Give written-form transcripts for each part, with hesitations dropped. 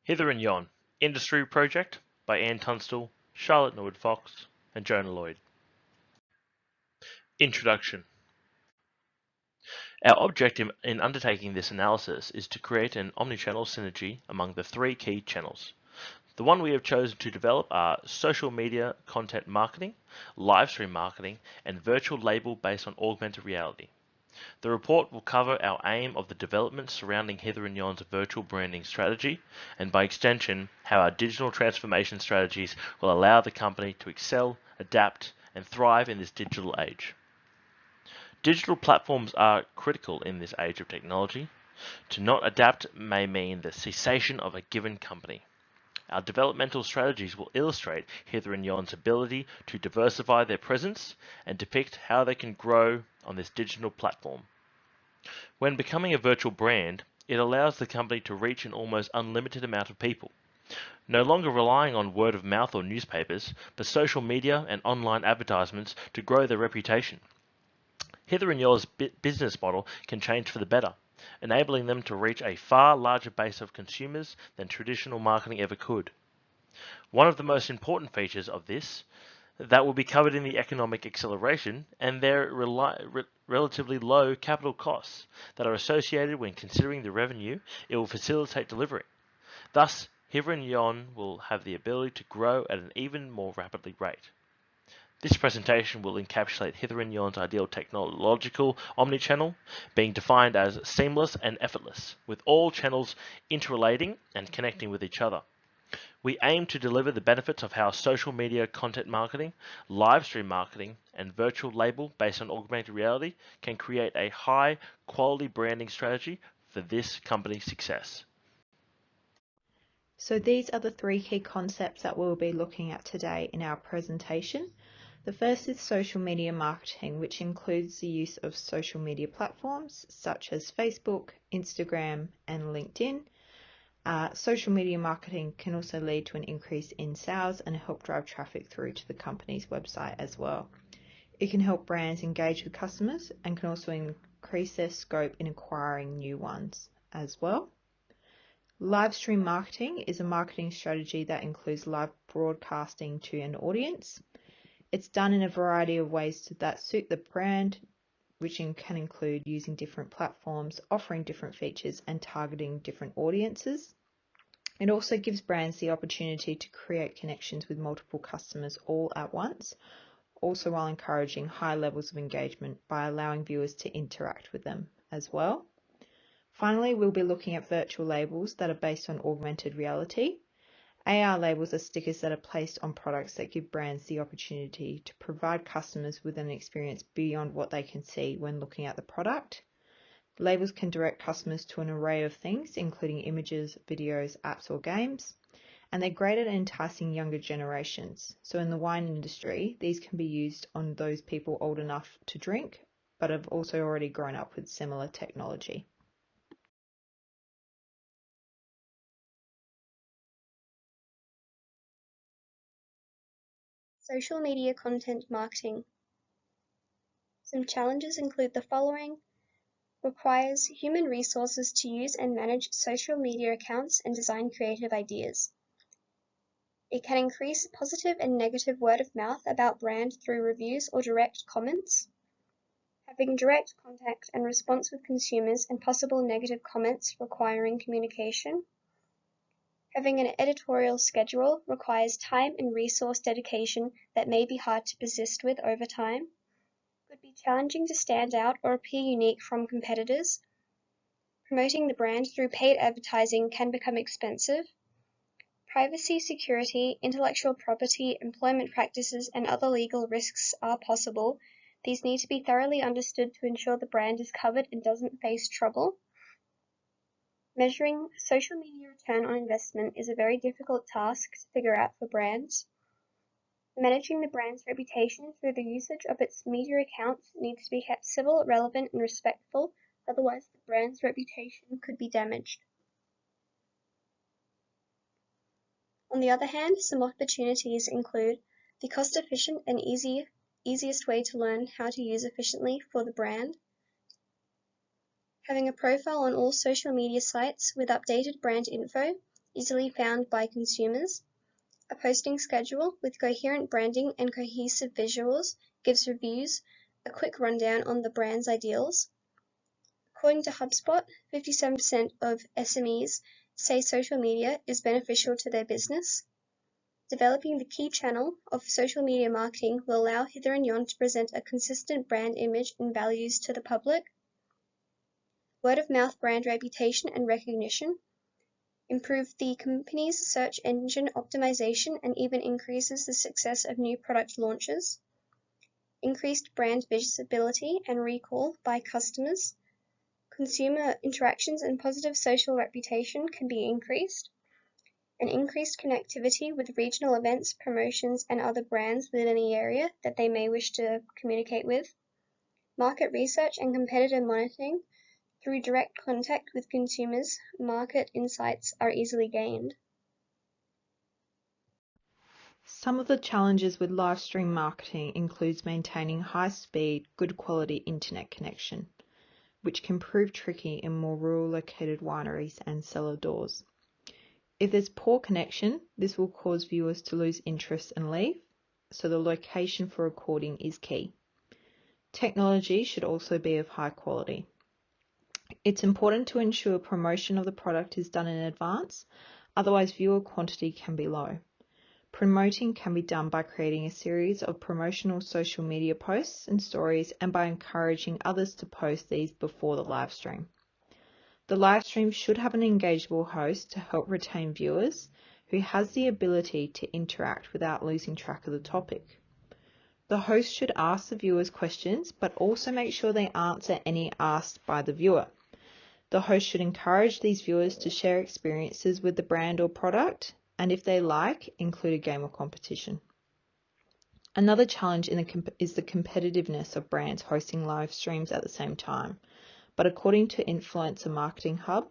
Hither and Yon, Industry Project by Anne Tunstall, Charlotte Norwood Fox, and Jonah Lloyd. Introduction. Our objective in undertaking this analysis is to create an omnichannel synergy among the three key channels. The one we have chosen to develop are social media content marketing, live stream marketing, and virtual label based on augmented reality. The report will cover our aim of the development surrounding Hither and Yon's virtual branding strategy, and by extension, how our digital transformation strategies will allow the company to excel, adapt, and thrive in this digital age. Digital platforms are critical in this age of technology. To not adapt may mean the cessation of a given company. Our developmental strategies will illustrate Hither and Yon's ability to diversify their presence and depict how they can grow on this digital platform. When becoming a virtual brand, it allows the company to reach an almost unlimited amount of people, no longer relying on word of mouth or newspapers, but social media and online advertisements to grow their reputation. Hither and Yon's business model can change for the better, enabling them to reach a far larger base of consumers than traditional marketing ever could. One of the most important features of this that will be covered in the economic acceleration and their relatively low capital costs that are associated when considering the revenue it will facilitate delivering. Thus, Hither and Yon will have the ability to grow at an even more rapidly rate. This presentation will encapsulate Hither and Yon's ideal technological omnichannel, being defined as seamless and effortless, with all channels interrelating and connecting with each other. We aim to deliver the benefits of how social media content marketing, live stream marketing, and virtual label based on augmented reality can create a high quality branding strategy for this company's success. So these are the three key concepts that we'll be looking at today in our presentation. The first is social media marketing, which includes the use of social media platforms such as Facebook, Instagram, and LinkedIn. Social media marketing can also lead to an increase in sales and help drive traffic through to the company's website as well. It can help brands engage with customers and can also increase their scope in acquiring new ones as well. Live stream marketing is a marketing strategy that includes live broadcasting to an audience. It's done in a variety of ways that suit the brand, which can include using different platforms, offering different features, and targeting different audiences. It also gives brands the opportunity to create connections with multiple customers all at once, also while encouraging high levels of engagement by allowing viewers to interact with them as well. Finally, we'll be looking at virtual labels that are based on augmented reality. AR labels are stickers that are placed on products that give brands the opportunity to provide customers with an experience beyond what they can see when looking at the product. Labels can direct customers to an array of things, including images, videos, apps, or games, and they're great at enticing younger generations. So in the wine industry, these can be used on those people old enough to drink, but have also already grown up with similar technology. Social media content marketing. Some challenges include the following: requires human resources to use and manage social media accounts and design creative ideas. It can increase positive and negative word of mouth about brand through reviews or direct comments. Having direct contact and response with consumers and possible negative comments requiring communication. Having an editorial schedule requires time and resource dedication that may be hard to persist with over time. Could be challenging to stand out or appear unique from competitors. Promoting the brand through paid advertising can become expensive. Privacy, security, intellectual property, employment practices, and other legal risks are possible. These need to be thoroughly understood to ensure the brand is covered and doesn't face trouble. Measuring social media return on investment is a very difficult task to figure out for brands. Managing the brand's reputation through the usage of its media accounts needs to be kept civil, relevant, and respectful, otherwise the brand's reputation could be damaged. On the other hand, some opportunities include the cost-efficient and easiest way to learn how to use efficiently for the brand, having a profile on all social media sites with updated brand info, easily found by consumers. A posting schedule with coherent branding and cohesive visuals gives reviews a quick rundown on the brand's ideals. According to HubSpot, 57% of SMEs say social media is beneficial to their business. Developing the key channel of social media marketing will allow Hither and Yon to present a consistent brand image and values to the public. Word-of-mouth brand reputation and recognition improve the company's search engine optimization and even increases the success of new product launches. Increased brand visibility and recall by customers. Consumer interactions and positive social reputation can be increased. An increased connectivity with regional events, promotions, and other brands within the area that they may wish to communicate with. Market research and competitor monitoring through direct contact with consumers, market insights are easily gained. Some of the challenges with live stream marketing includes maintaining high speed, good quality internet connection, which can prove tricky in more rural located wineries and cellar doors. If there's poor connection, this will cause viewers to lose interest and leave, so the location for recording is key. Technology should also be of high quality. It's important to ensure promotion of the product is done in advance, otherwise viewer quantity can be low. Promoting can be done by creating a series of promotional social media posts and stories and by encouraging others to post these before the live stream. The live stream should have an engageable host to help retain viewers who has the ability to interact without losing track of the topic. The host should ask the viewers questions but also make sure they answer any asked by the viewer. The host should encourage these viewers to share experiences with the brand or product, and if they like, include a game or competition. Another challenge is the competitiveness of brands hosting live streams at the same time. But according to Influencer Marketing Hub,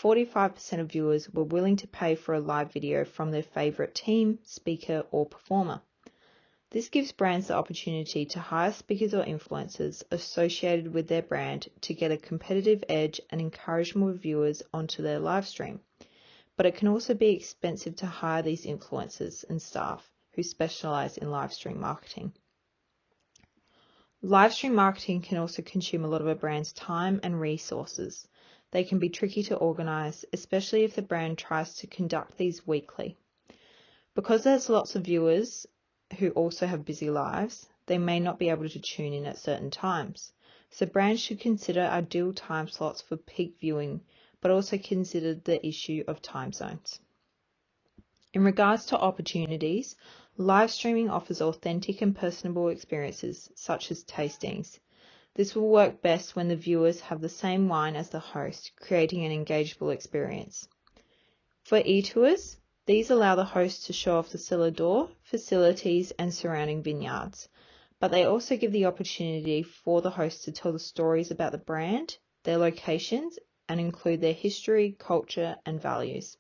45% of viewers were willing to pay for a live video from their favourite team, speaker or performer. This gives brands the opportunity to hire speakers or influencers associated with their brand to get a competitive edge and encourage more viewers onto their live stream. But it can also be expensive to hire these influencers and staff who specialise in live stream marketing. Live stream marketing can also consume a lot of a brand's time and resources. They can be tricky to organise, especially if the brand tries to conduct these weekly. Because there's lots of viewers who also have busy lives, they may not be able to tune in at certain times. So brands should consider ideal time slots for peak viewing, but also consider the issue of time zones. In regards to opportunities, live streaming offers authentic and personable experiences, such as tastings. This will work best when the viewers have the same wine as the host, creating an engageable experience. For e-tours, these allow the host to show off the cellar door, facilities and surrounding vineyards, but they also give the opportunity for the host to tell the stories about the brand, their locations, and include their history, culture and values.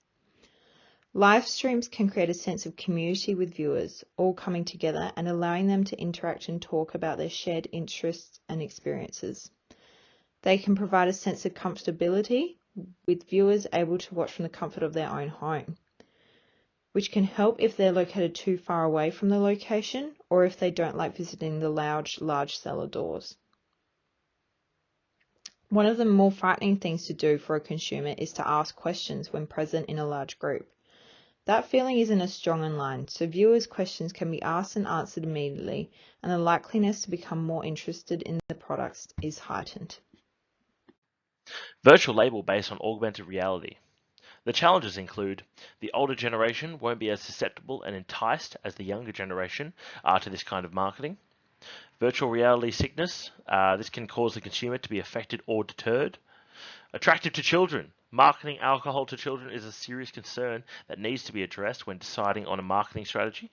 Live streams can create a sense of community with viewers, all coming together and allowing them to interact and talk about their shared interests and experiences. They can provide a sense of comfortability, with viewers able to watch from the comfort of their own home, which can help if they're located too far away from the location or if they don't like visiting the large cellar doors. One of the more frightening things to do for a consumer is to ask questions when present in a large group. That feeling isn't as strong online, so viewers' questions can be asked and answered immediately, and the likeliness to become more interested in the products is heightened. Virtual label based on augmented reality. The challenges include the older generation won't be as susceptible and enticed as the younger generation are to this kind of marketing. Virtual reality sickness, this can cause the consumer to be affected or deterred. Attractive to children. Marketing alcohol to children is a serious concern that needs to be addressed when deciding on a marketing strategy.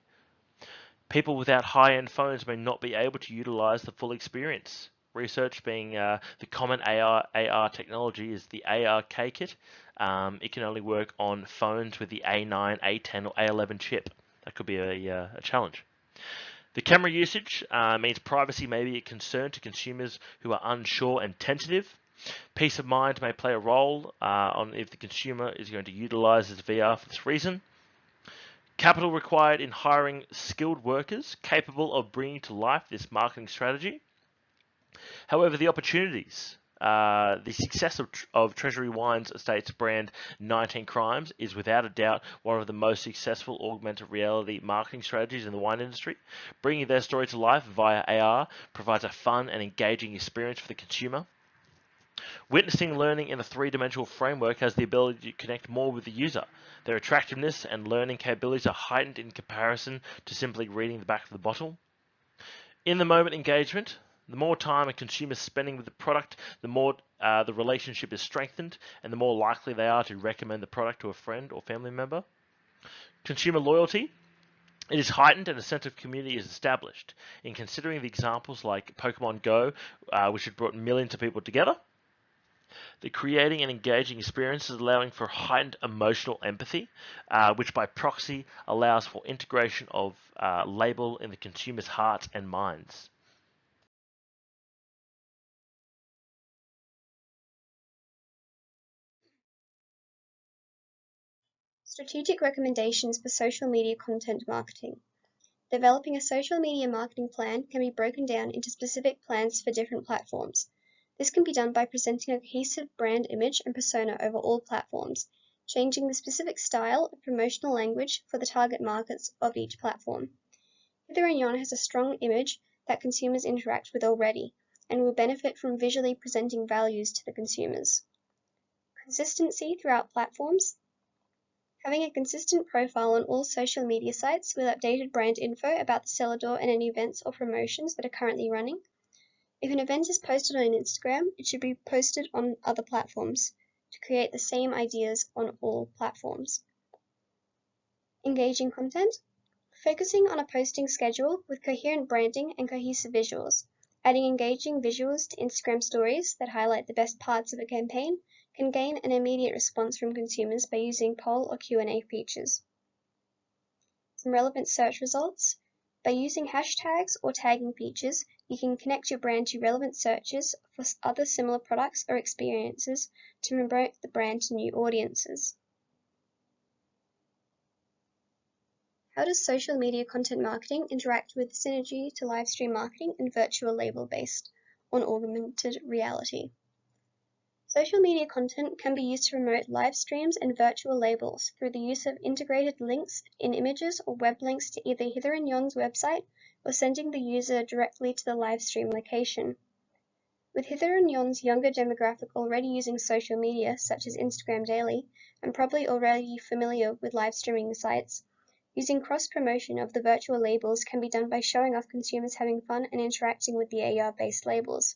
People without high-end phones may not be able to utilize the full experience. Research being the common AR technology is the ARK kit. It can only work on phones with the A9, A10 or A11 chip. That could be a challenge. The camera usage means privacy may be a concern to consumers who are unsure and tentative. Peace of mind may play a role on if the consumer is going to utilize this VR for this reason. Capital required in hiring skilled workers capable of bringing to life this marketing strategy. However, the opportunities, the success of Treasury Wine's Estates brand 19 Crimes is without a doubt one of the most successful augmented reality marketing strategies in the wine industry. Bringing their story to life via AR provides a fun and engaging experience for the consumer. Witnessing learning in a three-dimensional framework has the ability to connect more with the user. Their attractiveness and learning capabilities are heightened in comparison to simply reading the back of the bottle. In the moment engagement, the more time a consumer is spending with the product, the more the relationship is strengthened and the more likely they are to recommend the product to a friend or family member. Consumer loyalty. It is heightened and a sense of community is established. In considering the examples like Pokemon Go, which had brought millions of people together, the creating and engaging experience is allowing for heightened emotional empathy, which by proxy allows for integration of label in the consumer's hearts and minds. Strategic recommendations for social media content marketing. Developing a social media marketing plan can be broken down into specific plans for different platforms. This can be done by presenting a cohesive brand image and persona over all platforms, changing the specific style of promotional language for the target markets of each platform. Hither and Yon has a strong image that consumers interact with already, and will benefit from visually presenting values to the consumers. Consistency throughout platforms. Having a consistent profile on all social media sites with updated brand info about the cellar door and any events or promotions that are currently running. If an event is posted on Instagram, it should be posted on other platforms to create the same ideas on all platforms. Engaging content. Focusing on a posting schedule with coherent branding and cohesive visuals. Adding engaging visuals to Instagram stories that highlight the best parts of a campaign can gain an immediate response from consumers by using poll or Q&A features. Some relevant search results. By using hashtags or tagging features, you can connect your brand to relevant searches for other similar products or experiences to promote the brand to new audiences. How does social media content marketing interact with synergy to live stream marketing and virtual label based on augmented reality? Social media content can be used to promote live streams and virtual labels through the use of integrated links in images or web links to either Hither and Yon's website or sending the user directly to the live stream location. With Hither and Yon's younger demographic already using social media such as Instagram daily and probably already familiar with live streaming sites, using cross-promotion of the virtual labels can be done by showing off consumers having fun and interacting with the AR-based labels.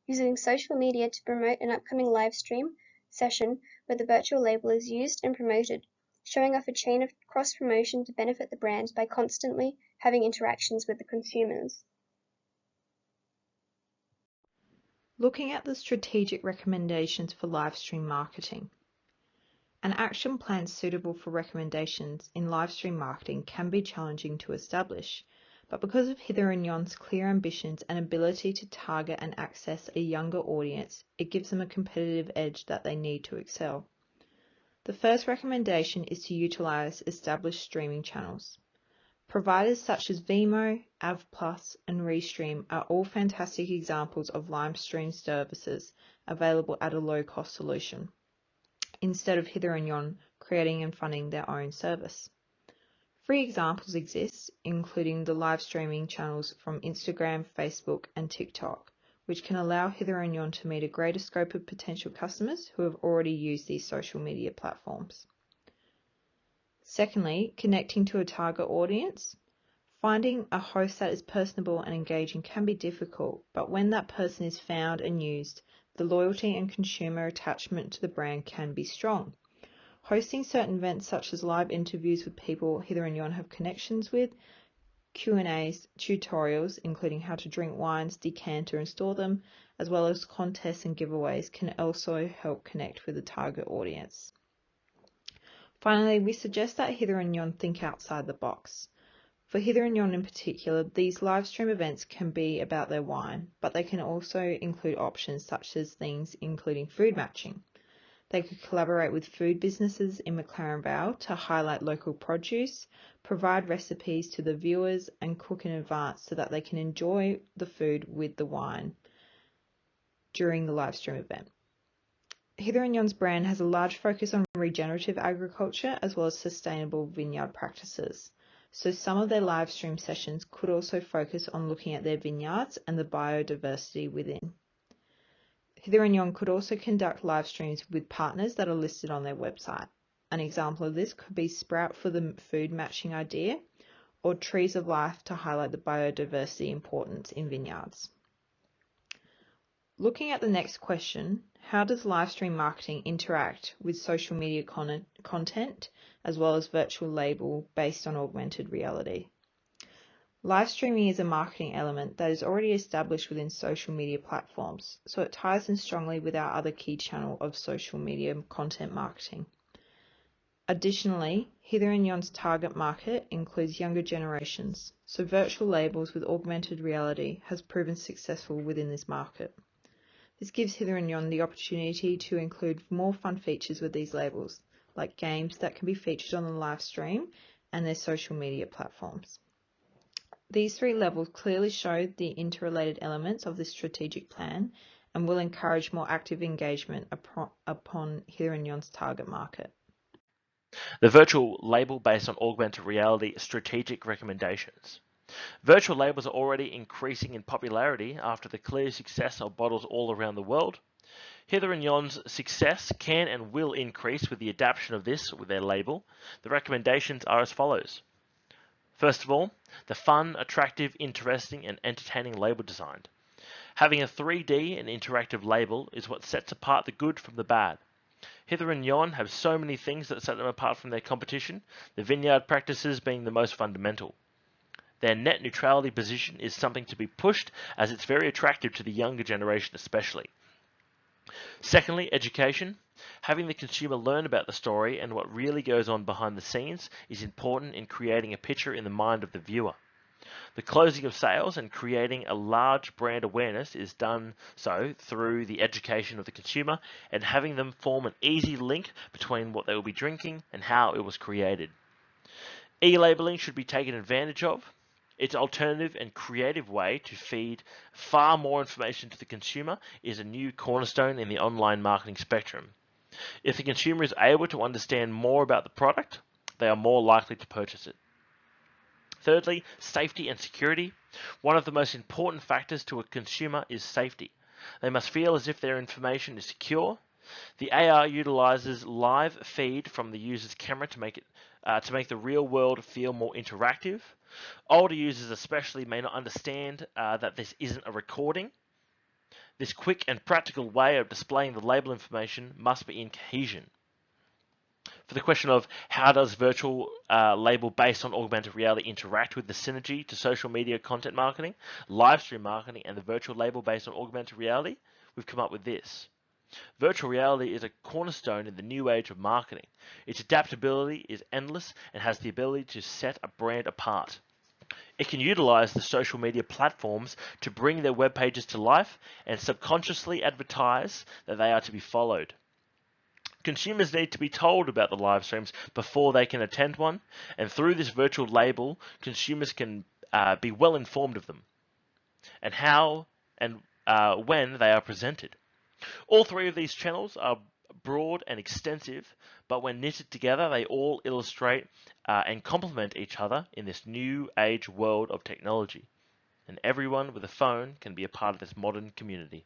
Using social media to promote an upcoming live stream session where the virtual label is used and promoted, showing off a chain of cross-promotion to benefit the brand by constantly having interactions with the consumers. Looking at the strategic recommendations for live stream marketing. An action plan suitable for recommendations in live stream marketing can be challenging to establish, but because of Hither and Yon's clear ambitions and ability to target and access a younger audience, it gives them a competitive edge that they need to excel. The first recommendation is to utilize established streaming channels. Providers such as Vimeo, Av+, and Restream are all fantastic examples of live stream services available at a low-cost solution, instead of Hither and Yon creating and funding their own service. Free examples exist, including the live streaming channels from Instagram, Facebook, and TikTok, which can allow Hither and Yon to meet a greater scope of potential customers who have already used these social media platforms. Secondly, connecting to a target audience. Finding a host that is personable and engaging can be difficult, but when that person is found and used, the loyalty and consumer attachment to the brand can be strong. Hosting certain events such as live interviews with people Hither and Yon have connections with, Q&As, tutorials including how to drink wines, decanter and store them, as well as contests and giveaways can also help connect with the target audience. Finally, we suggest that Hither and Yon think outside the box. For Hither and Yon in particular, these live stream events can be about their wine, but they can also include options such as things including food matching. They could collaborate with food businesses in McLaren Vale to highlight local produce, provide recipes to the viewers, and cook in advance so that they can enjoy the food with the wine during the live stream event. Hither and Yon's brand has a large focus on regenerative agriculture as well as sustainable vineyard practices. So some of their live stream sessions could also focus on looking at their vineyards and the biodiversity within. Hither and Yon could also conduct live streams with partners that are listed on their website. An example of this could be Sprout for the food matching idea, or Trees of Life to highlight the biodiversity importance in vineyards. Looking at the next question, how does live stream marketing interact with social media content as well as virtual label based on augmented reality? Live streaming is a marketing element that is already established within social media platforms, so it ties in strongly with our other key channel of social media content marketing. Additionally, Hither and Yon's target market includes younger generations, so virtual labels with augmented reality has proven successful within this market. This gives Hither and Yon the opportunity to include more fun features with these labels, like games that can be featured on the live stream and their social media platforms. These three levels clearly show the interrelated elements of this strategic plan and will encourage more active engagement upon Hither and Yon's target market. The virtual label based on augmented reality strategic recommendations. Virtual labels are already increasing in popularity after the clear success of bottles all around the world. Hither and Yon's success can and will increase with the adaptation of this with their label. The recommendations are as follows. First of all, the fun, attractive, interesting, and entertaining label design. Having a 3D and interactive label is what sets apart the good from the bad. Hither and Yon have so many things that set them apart from their competition, the vineyard practices being the most fundamental. Their net neutrality position is something to be pushed as it's very attractive to the younger generation especially. Secondly, education. Having the consumer learn about the story and what really goes on behind the scenes is important in creating a picture in the mind of the viewer. The closing of sales and creating a large brand awareness is done so through the education of the consumer and having them form an easy link between what they will be drinking and how it was created. E-labeling should be taken advantage of. Its alternative and creative way to feed far more information to the consumer is a new cornerstone in the online marketing spectrum. If the consumer is able to understand more about the product, they are more likely to purchase it. Thirdly, safety and security. One of the most important factors to a consumer is safety. They must feel as if their information is secure. The AR utilizes live feed from the user's camera to make the real world feel more interactive. Older users especially may not understand that this isn't a recording. This quick and practical way of displaying the label information must be in cohesion. For the question of how does virtual label based on augmented reality interact with the synergy to social media content marketing, live stream marketing, and the virtual label based on augmented reality, we've come up with this. Virtual reality is a cornerstone in the new age of marketing. Its adaptability is endless and has the ability to set a brand apart. It can utilize the social media platforms to bring their web pages to life and subconsciously advertise that they are to be followed. Consumers need to be told about the live streams before they can attend one, and through this virtual label, consumers can be well informed of them and how and when they are presented. All three of these channels are broad and extensive, but when knitted together, they all illustrate and complement each other in this new age world of technology. And everyone with a phone can be a part of this modern community.